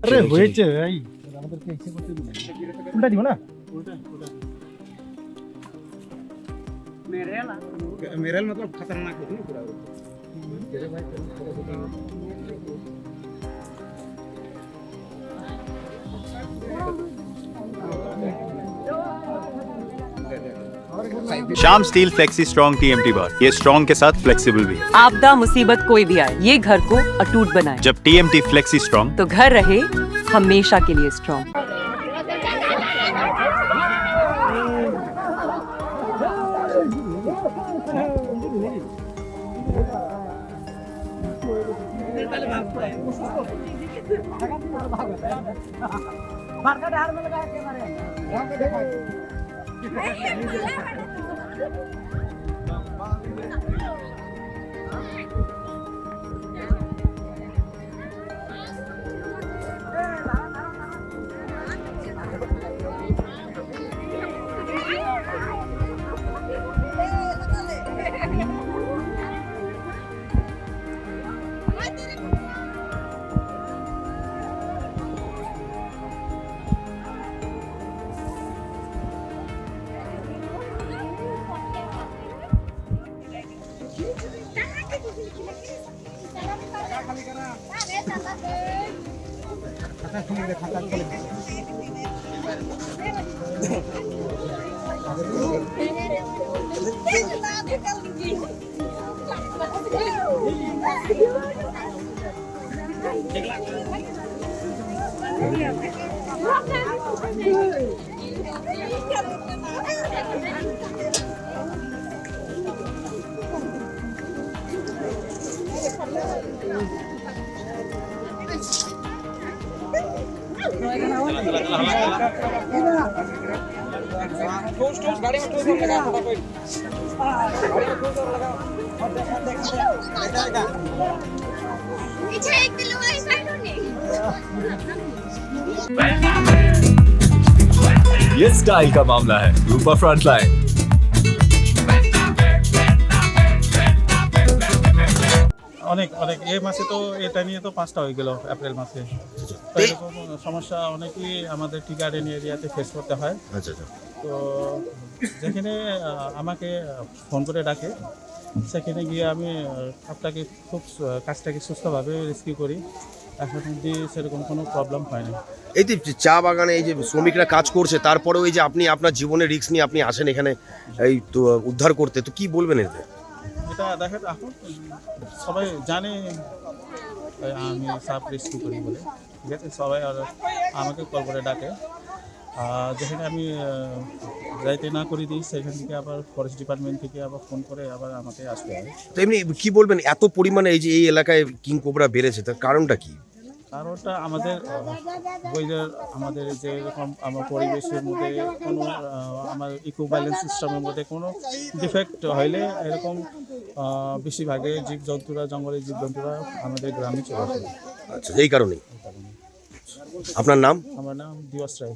আরে হয়েছে ভাই, আমাদেরকে ইচ্ছে করতে দিন। উল্টা দিব না? উল্টা উল্টা। मेरेल मतलब खतरनाक होती है पूरा। Shyam steel flexi strong TMT बार, ये स्ट्रॉन्ग के साथ फ्लेक्सिबल भी है। आपदा मुसीबत कोई भी आए, ये घर को अटूट बनाए। जब टीएमटी फ्लेक्सी स्ट्रॉन्ग तो घर रहे हमेशा के लिए स्ट्रॉन्ग। ये स्टाइल का मामला है। रूपा फ्रंटलाइन। অনেক অনেক এই মাসে তো এটা নিয়ে তো 5টা হয়ে গেল এপ্রিল মাসে। তো এরকম সমস্যা অনেকই আমাদের টি গার্ডেন এরিয়াতে ফেস করতে হয়। আচ্ছা আচ্ছা। তো যেখানে আমাকে ফোন করে ডাকে, সেখানে গিয়ে আমি কাজটাকে সুস্থভাবে রেস্কিউ করি। এখন অবধি সেরকম কোনো প্রবলেম হয় না। এই যে চা বাগানে এই যে শ্রমিকরা কাজ করছে, তারপরেও এই যে আপনি আপনার জীবনের রিস্ক নিয়ে আপনি আসেন এখানে এই তো উদ্ধার করতে, তো কি বলবেন এতে? এটা দেখেন, এখন সবাই জানে আমি সাপ রেস্কিউ করি বলে, ঠিক আছে? সবাই আর আমাকে কল করে ডাকে। যেখানে আমি যাইতে না করে দিই, সেখান থেকে আবার ফরেস্ট ডিপার্টমেন্ট থেকে আবার ফোন করে আবার আমাকে আসতে হয়। তো এমনি কি বলবেন, এত পরিমাণে এই যে এই এলাকায় কিং কোবরা বেড়েছে, তার কারণটা কি? কারণটা আমাদের ওয়েদার, আমাদের যেরকম আমার পরিবেশের মধ্যে কোনো আমার ইকো ব্যালেন্স সিস্টেমের মধ্যে কোনো ডিফেক্ট হইলে এরকম বেশিরভাগে জীবজন্তুরা, জঙ্গলের জীবজন্তুরা আমাদের গ্রামে চলে আসে। আচ্ছা, এই কারণেই। আপনার নাম? আমার নাম দিবস রায়।